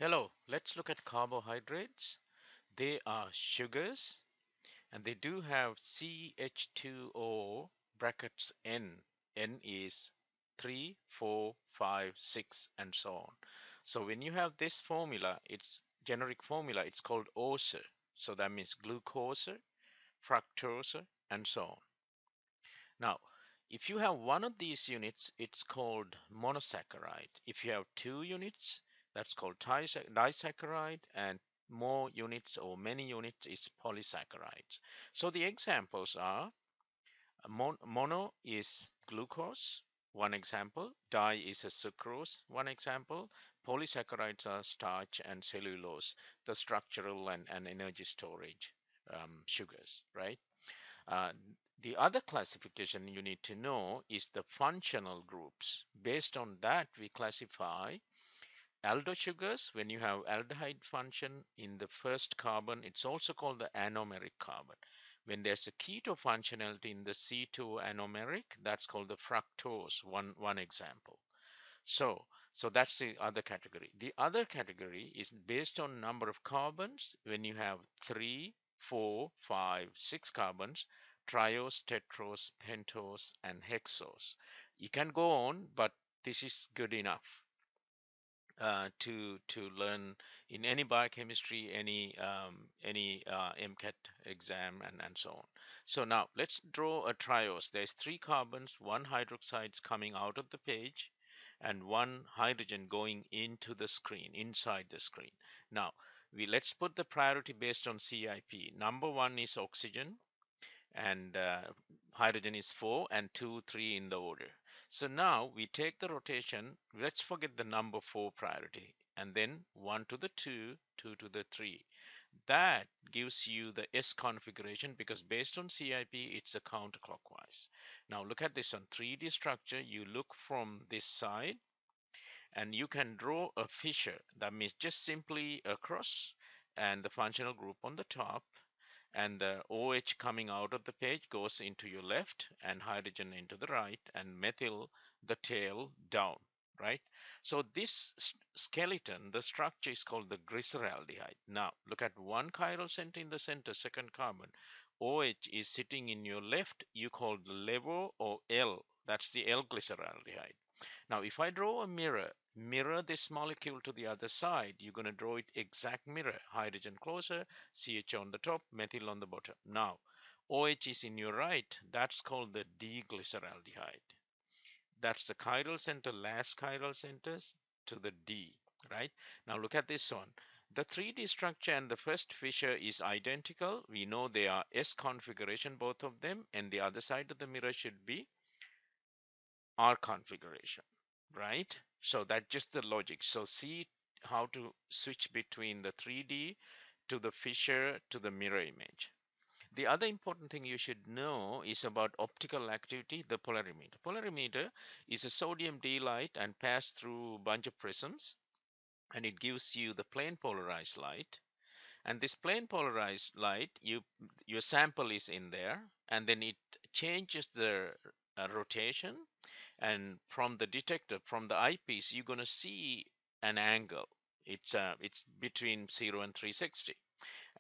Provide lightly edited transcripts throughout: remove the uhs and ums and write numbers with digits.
Hello, let's look at carbohydrates. They are sugars and they do have CH2O brackets N. N is 3, 4, 5, 6, and so on. So when you have this formula, its generic formula, it's called OSE. So that means glucose, fructose, and so on. Now, if you have one of these units, it's called monosaccharide. If you have two units, that's called disaccharide, and more units or many units is polysaccharides. So the examples are mono is glucose, one example. Di is a sucrose, one example. Polysaccharides are starch and cellulose, the structural and energy storage sugars, right? Uh, the other classification you need to know is the functional groups. Based on that, we classify aldo sugars. When you have aldehyde function in the first carbon, it's also called the anomeric carbon. When there's a keto functionality in the C2 anomeric, that's called the fructose, one example. So that's the other category. The other category is based on number of carbons. When you have 3, 4, 5, 6 carbons, triose, tetrose, pentose, and hexose. You can go on, but this is good enough to learn in any biochemistry, any MCAT exam, and so on. So now let's draw a triose. There's 3 carbons, 1 hydroxide coming out of the page, and 1 hydrogen going into the screen, inside the screen. Now let's put the priority based on CIP. Number 1 is oxygen, and hydrogen is 4, and 2, 3 in the order. So now we take the rotation. Let's forget the number 4 priority, and then 1 to the 2, 2 to the 3. That gives you the S configuration because based on CIP, it's a counterclockwise. Now look at this on 3D structure. You look from this side and you can draw a Fischer. That means just simply a cross and the functional group on the top, and the OH coming out of the page goes into your left and hydrogen into the right, and methyl the tail down, right? So this skeleton, the structure is called the glyceraldehyde. Now look at one chiral center in the center, second carbon. OH is sitting in your left, you call the levo or L. That's the L-glyceraldehyde. Now, if I draw a mirror this molecule to the other side, you're going to draw it exact mirror. Hydrogen closer, CH on the top, methyl on the bottom. Now, OH is in your right. That's called the D-glyceraldehyde. That's the chiral center, last chiral centers to the D, right? Now look at this one. The 3D structure and the first Fischer is identical. We know they are S configuration, both of them, and the other side of the mirror should be R configuration, right? So that's just the logic. So see how to switch between the 3D to the Fischer to the mirror image. The other important thing you should know is about optical activity, the polarimeter. Polarimeter is a sodium D light and pass through a bunch of prisms, and it gives you the plane polarized light. And this plane polarized light, your sample is in there, and then it changes the rotation, and from the detector, from the eyepiece, you're going to see an angle. It's between 0 and 360.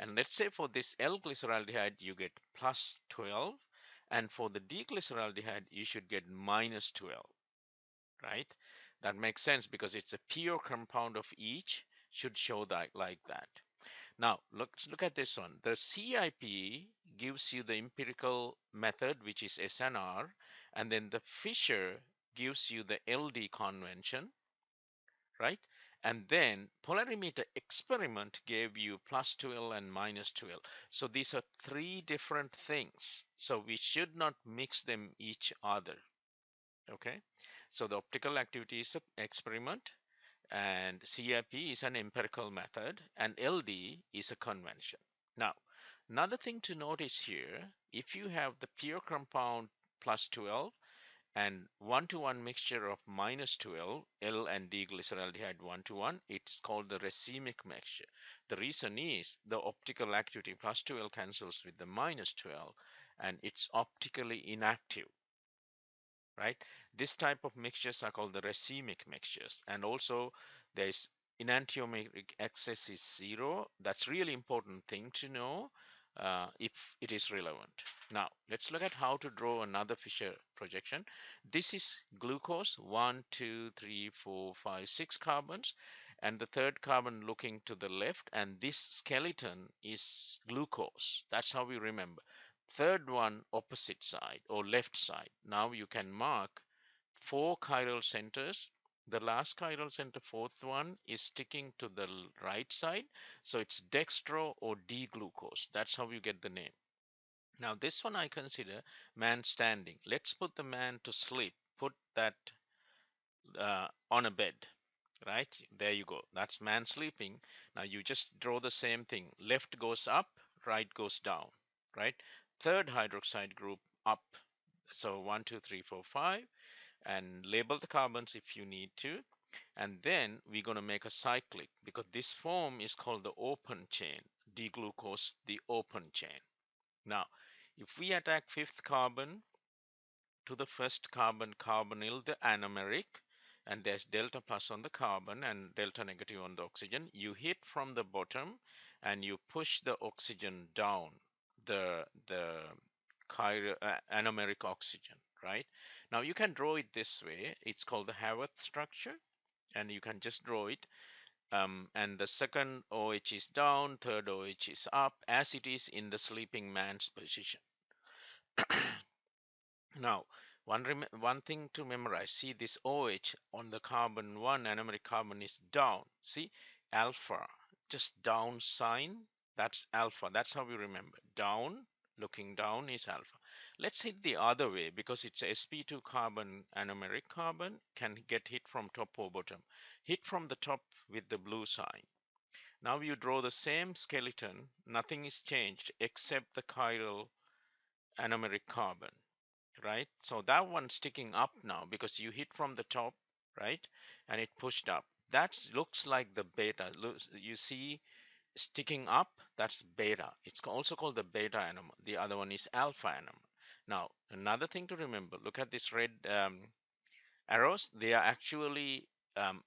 And let's say for this L-glyceraldehyde, you get plus 12, and for the D-glyceraldehyde, you should get minus 12, right? That makes sense because it's a pure compound of each, should show that like that. Now, let's look at this one. The CIP gives you the empirical method, which is SNR, and then the Fischer gives you the LD convention, right? And then polarimeter experiment gave you plus 12 and minus 12. So these are 3 different things. So we should not mix them each other, okay? So the optical activity is an experiment, and CIP is an empirical method, and LD is a convention. Now, another thing to notice here, if you have the pure compound plus 12 and 1-to-1 mixture of minus 12, L and D glyceraldehyde 1-to-1, it's called the racemic mixture. The reason is the optical activity plus 12 cancels with the minus 12, and it's optically inactive, right? This type of mixtures are called the racemic mixtures. And also there's enantiomeric excess is 0. That's really important thing to know if it is relevant. Now, let's look at how to draw another Fischer projection. This is glucose, 1, 2, 3, 4, 5, 6 carbons, and the third carbon looking to the left, and this skeleton is glucose. That's how we remember. Third one, opposite side or left side. Now you can mark 4 chiral centers. The last chiral center, fourth one, is sticking to the right side. So it's dextro or D-glucose. That's how you get the name. Now this one I consider man standing. Let's put the man to sleep. Put that on a bed. Right? There you go. That's man sleeping. Now you just draw the same thing. Left goes up, right goes down. Right? Third hydroxide group up. So 1, 2, 3, 4, 5, and label the carbons if you need to, and then we're going to make a cyclic because this form is called the open chain, D-glucose, the open chain. Now if we attack fifth carbon to the first carbon carbonyl, the anomeric, and there's delta plus on the carbon and delta negative on the oxygen, you hit from the bottom and you push the oxygen down, the anomeric oxygen, right? Now you can draw it this way. It's called the Haworth structure, and you can just draw it. And the second OH is down, third OH is up, as it is in the sleeping man's position. Now, one thing to memorize, see this OH on the carbon 1 anomeric carbon is down. See, alpha, just down sign, that's alpha. That's how we remember. Down, looking down is alpha. Let's hit the other way because it's sp2 carbon anomeric carbon, can get hit from top or bottom. Hit from the top with the blue sign. Now you draw the same skeleton, nothing is changed except the chiral anomeric carbon. Right? So that one's sticking up now because you hit from the top, right? And it pushed up. That looks like the beta. You see sticking up, that's beta. It's also called the beta anomer. The other one is alpha anomer. Now, another thing to remember, look at this red arrows. They are actually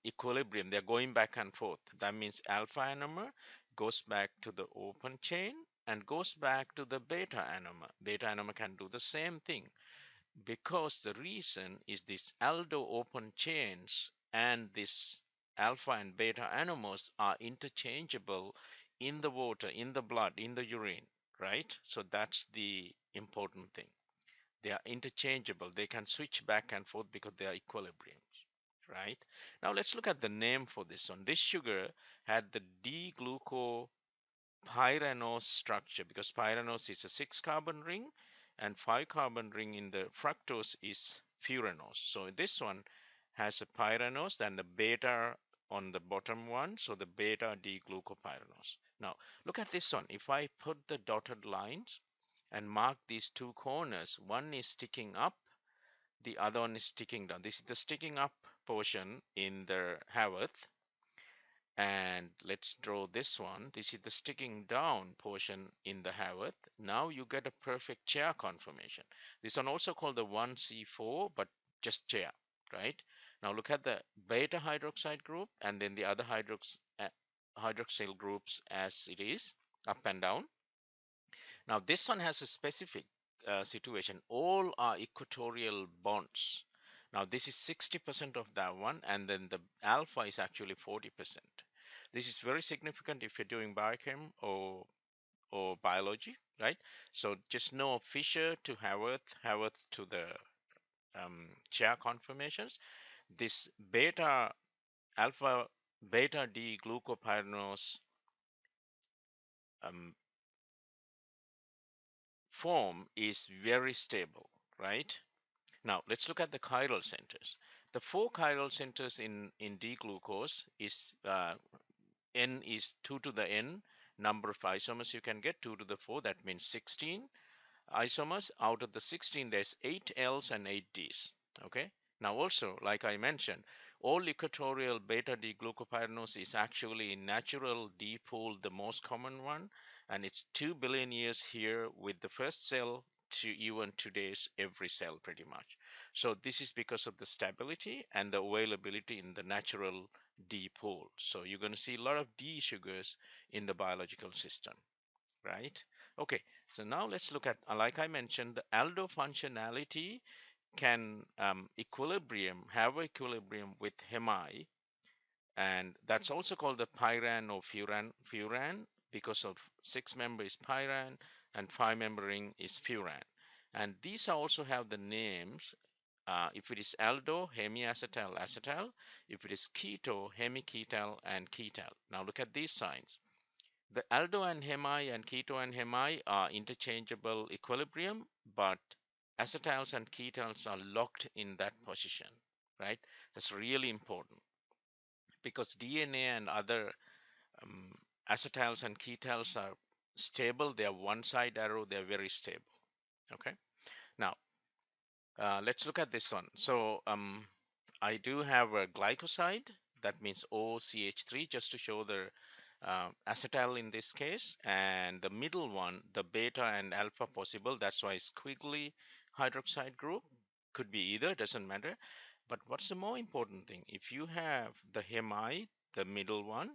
equilibrium. They're going back and forth. That means alpha anomer goes back to the open chain and goes back to the beta anomer. Beta anomer can do the same thing, because the reason is this aldo open chains and this alpha and beta anomers are interchangeable in the water, in the blood, in the urine, right? So that's the important thing. They are interchangeable. They can switch back and forth because they are equilibriums, right? Now let's look at the name for this one. This sugar had the D-glucopyranose structure because pyranose is a 6-carbon ring and 5-carbon ring in the fructose is furanose. So this one has a pyranose and the beta on the bottom one, so the beta D-glucopyranose. Now look at this one. If I put the dotted lines and mark these two corners, one is sticking up, the other one is sticking down. This is the sticking up portion in the Haworth, and let's draw this one. This is the sticking down portion in the Haworth. Now you get a perfect chair conformation. This one also called the 1C4, but just chair, right? Now look at the beta hydroxide group and then the other hydroxyl groups as it is, up and down. Now this one has a specific situation. All are equatorial bonds. Now this is 60% of that one, and then the alpha is actually 40%. This is very significant if you're doing biochem or biology, right? So just know Fischer to Haworth, Haworth to the chair conformations. This beta alpha beta D glucopyranose um, form is very stable, right? Now let's look at the chiral centers. The 4 chiral centers in D-glucose is N is 2 to the N number of isomers you can get, 2 to the 4, that means 16 isomers. Out of the 16 there's 8 L's and 8 D's. Okay, now also like I mentioned, all equatorial beta D-glucopyranose is actually in natural D pool the most common one, and it's 2 billion years here with the first cell to even today's every cell pretty much. So this is because of the stability and the availability in the natural D pole. So you're going to see a lot of D sugars in the biological system, right? Okay, so now let's look at, like I mentioned, the aldo functionality can have equilibrium with hemi, and that's also called the pyran or furan because of six member is pyran and five member ring is furan. And these also have the names. If it is aldo, hemiacetal, acetal. If it is keto, hemiketal and ketal. Now look at these signs. The aldo and hemi and keto and hemi are interchangeable equilibrium, but acetals and ketals are locked in that position, right? That's really important because DNA and other um, acetals and ketals are stable. They are one side arrow. They're very stable. Okay. Now let's look at this one. So I do have a glycoside. That means OCH3 just to show the acetal in this case. And the middle one, the beta and alpha possible. That's why squiggly hydroxide group. Could be either, doesn't matter. But what's the more important thing? If you have the hemide, the middle one,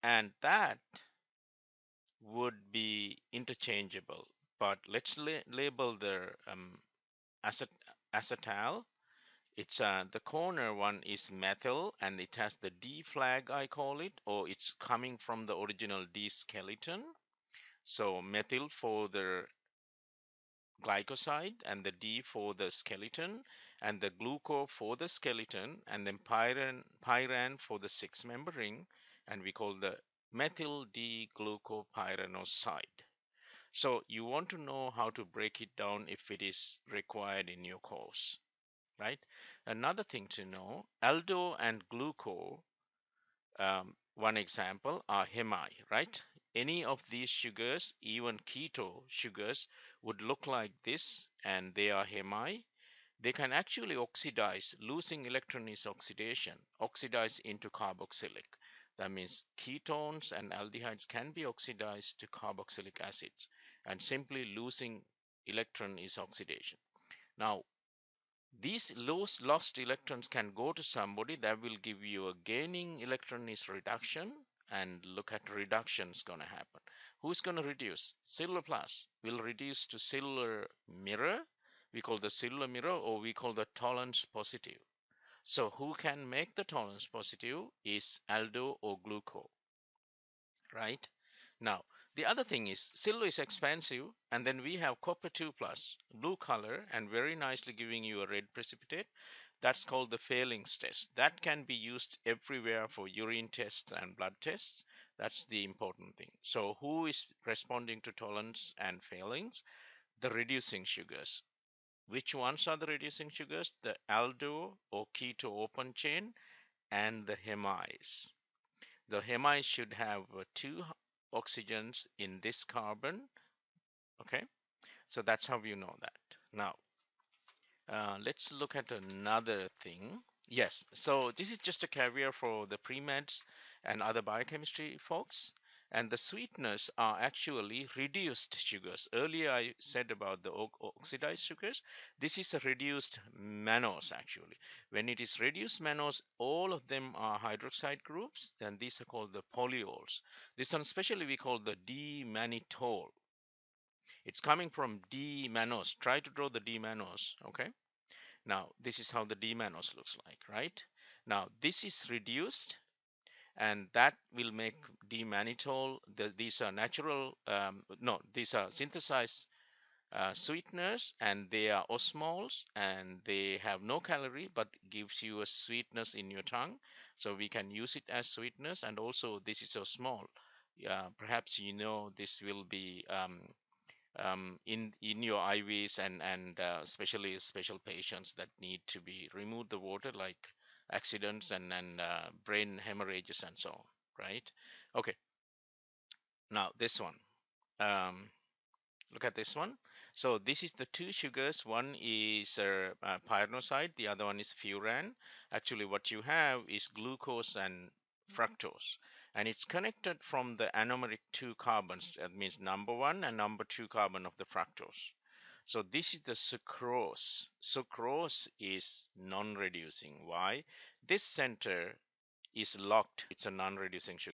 and that would be interchangeable. But let's label the acet acetal. It's the corner one is methyl and it has the D flag, I call it, or it's coming from the original D skeleton. So methyl for the glycoside and the D for the skeleton and the gluco for the skeleton and then pyran for the six member ring, and we call the methyl D glucopyranoside. So you want to know how to break it down if it is required in your course, right? Another thing to know, aldo and gluco, one example are hemi, right? Any of these sugars, even keto sugars, would look like this and they are hemi. They can actually oxidize. Losing electron is oxidation, oxidize into carboxylic. That means ketones and aldehydes can be oxidized to carboxylic acids, and simply losing electron is oxidation. Now, these lost electrons can go to somebody that will give you a gaining electron is reduction, and look at reduction is going to happen. Who's going to reduce? Cellular plus will reduce to cellular mirror. We call the cellular mirror, or we call the Tollens positive. So who can make the Tollens positive is aldo or gluco, right? Now, the other thing is silver is expensive, and then we have copper 2 plus, blue color, and very nicely giving you a red precipitate. That's called the Fehling's test. That can be used everywhere for urine tests and blood tests. That's the important thing. So who is responding to Tollens and Fehling's? The reducing sugars. Which ones are the reducing sugars? The aldo or keto open chain and the hemis. The hemi should have two oxygens in this carbon. Okay, so that's how you know that. Now, let's look at another thing. Yes, so this is just a caveat for the pre-meds and other biochemistry folks. And the sweeteners are actually reduced sugars. Earlier I said about the oxidized sugars. This is a reduced mannose actually. When it is reduced mannose, all of them are hydroxide groups. Then these are called the polyols. This one especially we call the D-Mannitol. It's coming from D-mannose. Try to draw the D-mannose, okay? Now, this is how the D-mannose looks like, right? Now, this is reduced, and that will make D-mannitol. These are natural, no, these are synthesized sweeteners, and they are osmoles, and they have no calorie, but gives you a sweetness in your tongue. So we can use it as sweetness, and also this is so small. Perhaps you know this will be in your IVs and especially special patients that need to be remove the water like accidents and brain hemorrhages and so on, right? Okay, now this one. Um, Look at this one. So this is the two sugars. One is pyranoside, the other one is furan. Actually, what you have is glucose and fructose, and it's connected from the anomeric two carbons. That means number one and number two carbon of the fructose. So this is the sucrose. Sucrose is non-reducing. Why? This center is locked. It's a non-reducing sugar.